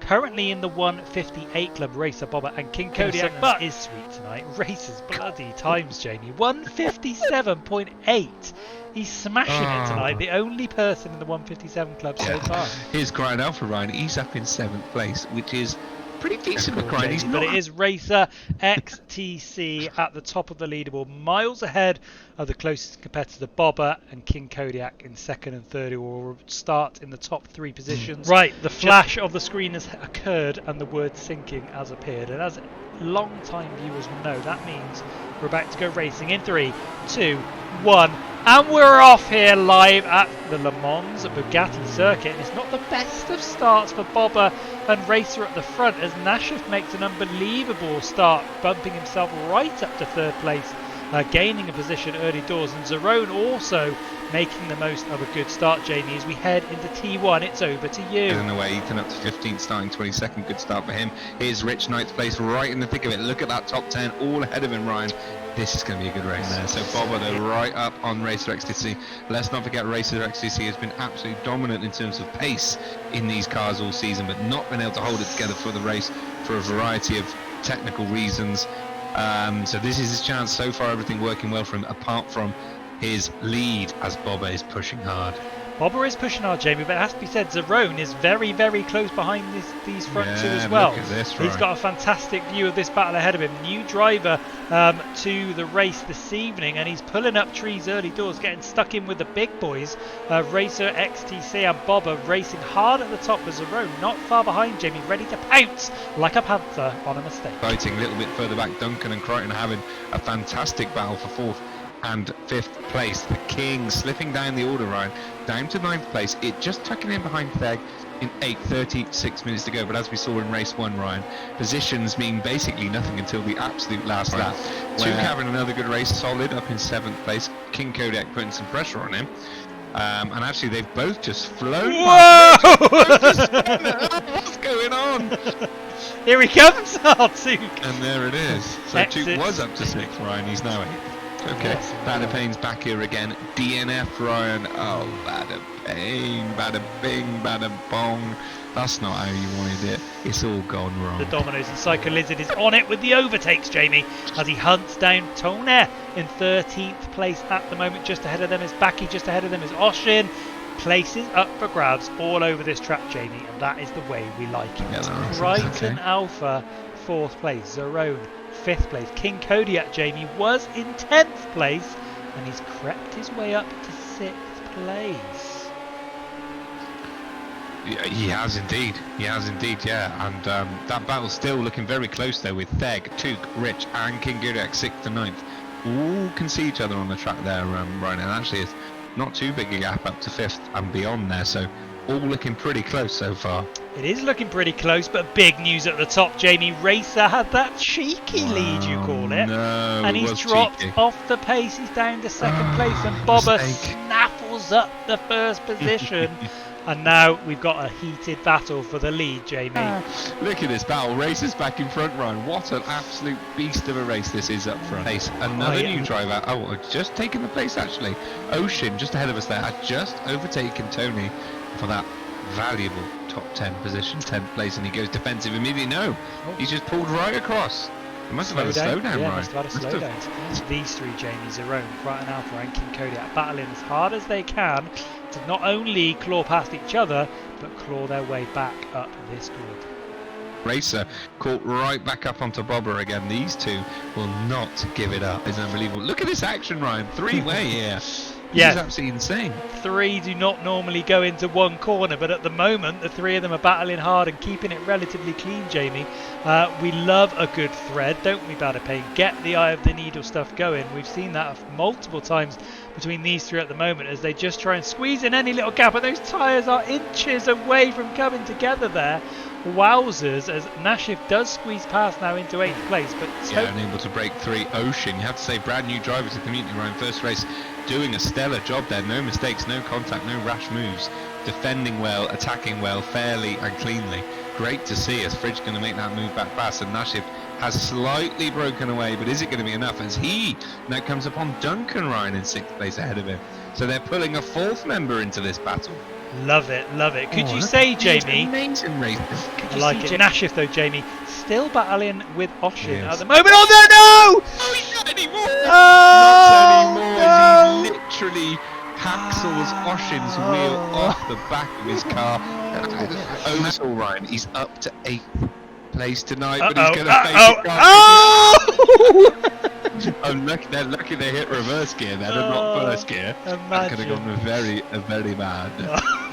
currently in the 158 club, Racer Bobber and King Kodiak. But is sweet tonight. Races bloody times, Jamie. 157.8. He's smashing it tonight. The only person in the 157 club so far. Here's Grind Alpha Ryan. He's up in 7th place, which is pretty decent for Grind. He's But it is Racer XTC at the top of the leaderboard, miles ahead of the closest competitor, Bobber, and King Kodiak in 2nd and 3rd, who will start in the top 3 positions. Right, the flash of the screen has occurred and the word sinking has appeared. And as long-time viewers will know, that means we're about to go racing in 3, 2, 1. And we're off here live at the Le Mans Bugatti circuit. It's not the best of starts for Bobber and Racer at the front as Nashif makes an unbelievable start, bumping himself right up to 3rd place, gaining a position early doors. And Zerone also making the most of a good start, Jamie, as we head into T1. It's over to you. In the way, Ethan up to 15th, starting 22nd. Good start for him. Here's Rich, 9th place, right in the thick of it. Look at that top 10, all ahead of him, Ryan. This is going to be a good race there. So Bobber, they're right up on Racer XTC. Let's not forget Racer XTC has been absolutely dominant in terms of pace in these cars all season, but not been able to hold it together for the race for a variety of technical reasons. So this is his chance. So far, everything working well for him, apart from his lead as Bobber is pushing hard. Bobber is pushing hard, Jamie, but it has to be said, Zerone is very, very close behind these front two as well. Look at this, He's got a fantastic view of this battle ahead of him. New driver to the race this evening, and he's pulling up trees early doors, getting stuck in with the big boys. Racer XTC and Bobber racing hard at the top with Zerone, not far behind, Jamie, ready to pounce like a panther on a mistake. Fighting a little bit further back, Duncan and Crichton having a fantastic battle for 4th and 5th place. The King slipping down the order, Ryan, down to 9th place. It just tucking in behind Theg in 8th, 36 minutes to go. But as we saw in race 1, Ryan, positions mean basically nothing until the absolute last lap. Tuke having another good race, solid up in 7th place. King Kodiak putting some pressure on him. And actually they've both just flown. Whoa! What's going on? Here he comes, Tuke. And there it is. So Tuke was up to 6th, Ryan. He's now 8th. Okay, Bada Payne's back here again. DNF, Ryan. Oh, Bada Payne, Bada Bing, Bada Bong. That's not how you wanted it. It's all gone wrong. The Dominoes and Psycho Lizard is on it with the overtakes, Jamie, as he hunts down Toner in 13th place at the moment. Just ahead of them is Baki, just ahead of them is Oshin. Places up for grabs all over this track, Jamie, and that is the way we like it. Yeah, Brighton Alpha, 4th place. Zerone, 5th place. King Kodiak, Jamie, was in 10th place, and he's crept his way up to 6th place. Yeah, he has indeed, yeah. And that battle's still looking very close though, with Theg, Tuke, Rich and King Kodiak 6th and 9th. All can see each other on the track there, Ryan, and actually it's not too big a gap up to 5th and beyond there, so all looking pretty close so far. It is looking pretty close, but big news at the top, Jamie. Racer had that cheeky lead, you call it. No, and he's dropped off the pace. He's down to 2nd place, and Bobber snaffles up the 1st position. And now we've got a heated battle for the lead, Jamie. Look at this battle. Racer's back in front, Ryan. What an absolute beast of a race this is up front. Another new driver. Oh, just taken the place actually. Ocean, just ahead of us there, had just overtaken Tony for that valuable top 10 position, 10th place, and he goes defensive immediately. No, he's just pulled right across. He must have had a slowdown, yeah, right? Must have had a slowdown. It's these 3, Jamie, Zerone, Brighton Alpha and King Kodiak, battling as hard as they can to not only claw past each other, but claw their way back up this grid. Racer caught right back up onto Bobber again. These two will not give it up. It's unbelievable. Look at this action, Ryan. 3-way here. This is absolutely insane. 3 do not normally go into one corner, but at the moment the 3 of them are battling hard and keeping it relatively clean, Jamie. We love a good thread, don't we, Bada Payne? Get the eye of the needle stuff going. We've seen that multiple times between these 3 at the moment as they just try and squeeze in any little gap, and those tyres are inches away from coming together there. Wowzers, as Nashif does squeeze past now into 8th place, but unable to break 3. Ocean, you have to say, brand new driver to community, Ryan. First race, doing a stellar job there. No mistakes, no contact, no rash moves. Defending well, attacking well, fairly and cleanly. Great to see as Fridge going to make that move back fast, and Nashif has slightly broken away, but is it going to be enough as he now comes upon Duncan, Ryan, in 6th place ahead of him. So they're pulling a 4th member into this battle. Love it, love it. Could you look say, at these Jamie? amazing races. I like it. Nashif though, Jamie, still battling with Oshin Yes. at the moment. Oh no! Oh, he's not anymore. Oh, Not anymore. no! He literally hacksaws Oshin's wheel off the back of his car. Overall, Ryan, he's up to 8th place tonight, but he's going to face a car. Oh! Oh, they're lucky they hit reverse gear there, they're not first gear. That could have gone very bad.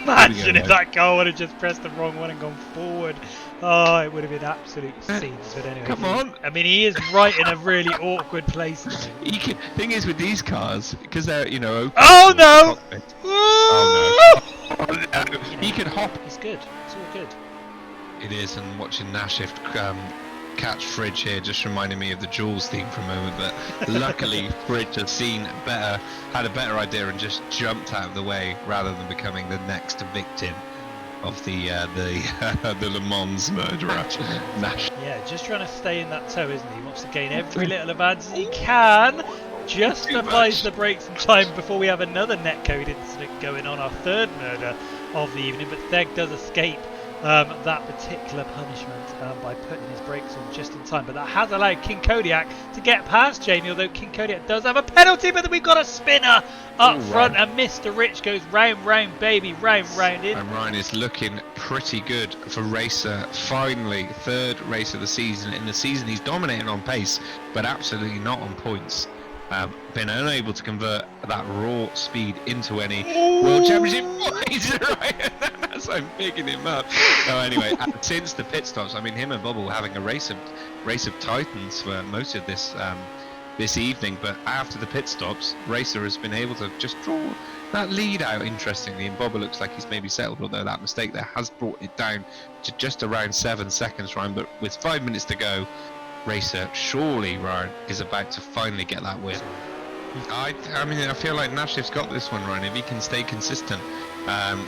Imagine if that car would have just pressed the wrong one and gone forward. Oh, it would have been absolute scenes. But anyway, Come on. I mean, he is right in a really awkward place. Thing is with these cars, because they're open. Oh no! Oh no! Oh, no. He can hop. It's good. It's all good. It is, and watching Nashif catch Fridge here just reminded me of the Jules theme for a moment, but luckily Fridge had a better idea and just jumped out of the way rather than becoming the next victim of the Le Mans murderer. Nash. Yeah, just trying to stay in that tow, isn't he? He wants to gain every little advantage he can. Just applies the brakes in time before we have another netcode incident going on, our third murder of the evening, but Theg does escape that particular punishment by putting his brakes on just in time, but that has allowed King Kodiak to get past Jamie, although King Kodiak does have a penalty. But then we've got a spinner up front, and Mr. Rich goes round, baby, round in. And Ryan is looking pretty good for Racer. Finally, 3rd race of the season. In the season he's dominating on pace, but absolutely not on points. Been unable to convert that raw speed into any World Championship points. Right? That's I'm picking him up. So anyway, since the pit stops, I mean, him and Bubble having a race of titans for most of this this evening. But after the pit stops, Racer has been able to just draw that lead out. Interestingly, and Bubble looks like he's maybe settled, although that mistake there has brought it down to just around 7 seconds, Ryan. But with 5 minutes to go, Racer surely, Ryan, is about to finally get that win. I mean, I feel like Nashif's got this one, Ryan. If he can stay consistent,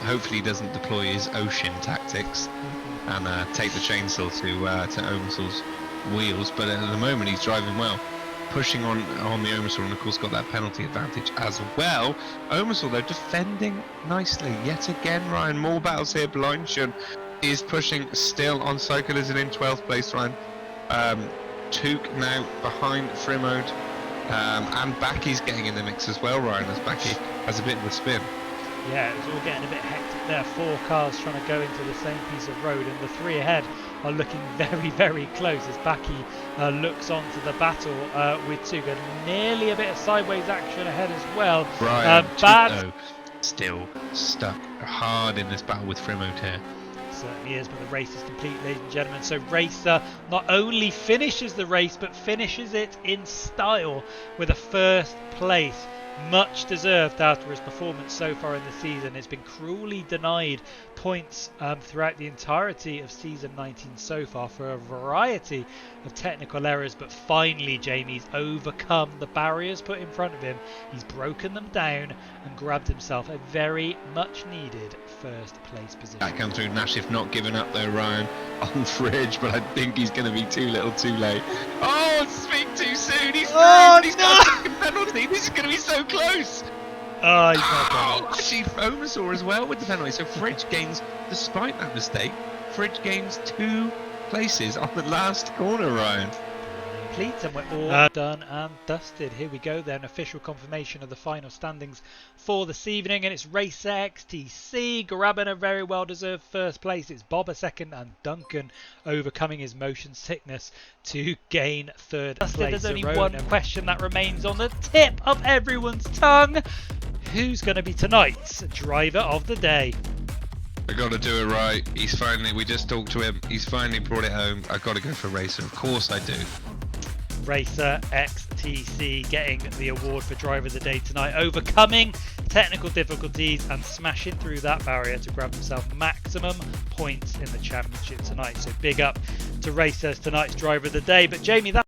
hopefully he doesn't deploy his Ocean tactics and take the chainsaw to Omersal's wheels. But at the moment, he's driving well, pushing on the Omersal, and of course got that penalty advantage as well. Omersal, though, defending nicely yet again, Ryan. More battles here. Blindshun is pushing still on Cyclism in 12th place, Ryan. Took now behind Frimode, and Baki's getting in the mix as well, Ryan, as Baki has a bit of a spin. Yeah, it was all getting a bit hectic there. 4 cars trying to go into the same piece of road, and the 3 ahead are looking very close as Baki looks on to the battle with Tuga. Nearly a bit of sideways action ahead as well. Brian Bad. Still stuck hard in this battle with Frimode here. Certainly is, but the race is complete, ladies and gentlemen. So Racer not only finishes the race, but finishes it in style with a 1st place. Much deserved after his performance so far in the season. It's been cruelly denied points throughout the entirety of season 19 so far for a variety of technical errors, but finally Jamie's overcome the barriers put in front of him. He's broken them down and grabbed himself a very much needed 1st place position. That comes through. Nashif not giving up though, Ryan, on Fridge, but I think he's going to be too little too late. Oh, speak too soon. He's got a penalty. This is going to be so close. Oh, he's not done it. Actually, Omersaw as well with the penalty. So Fridge gains, despite that mistake, Fridge gains 2 places on the last corner, Ryan. Complete, and we're all done and dusted. Here we go then, official confirmation of the final standings for this evening, and it's Racer XTC grabbing a very well deserved 1st place. It's Bob a 2nd, and Duncan overcoming his motion sickness to gain 3rd place. There's only one question that remains on the tip of everyone's tongue. Who's going to be tonight's driver of the day? I got to do it right. We just talked to him. He's finally brought it home. I got to go for Racer. Of course I do. Racer XTC getting the award for driver of the day tonight, overcoming technical difficulties and smashing through that barrier to grab himself maximum points in the championship tonight. So big up to Racer as tonight's driver of the day. But Jamie, that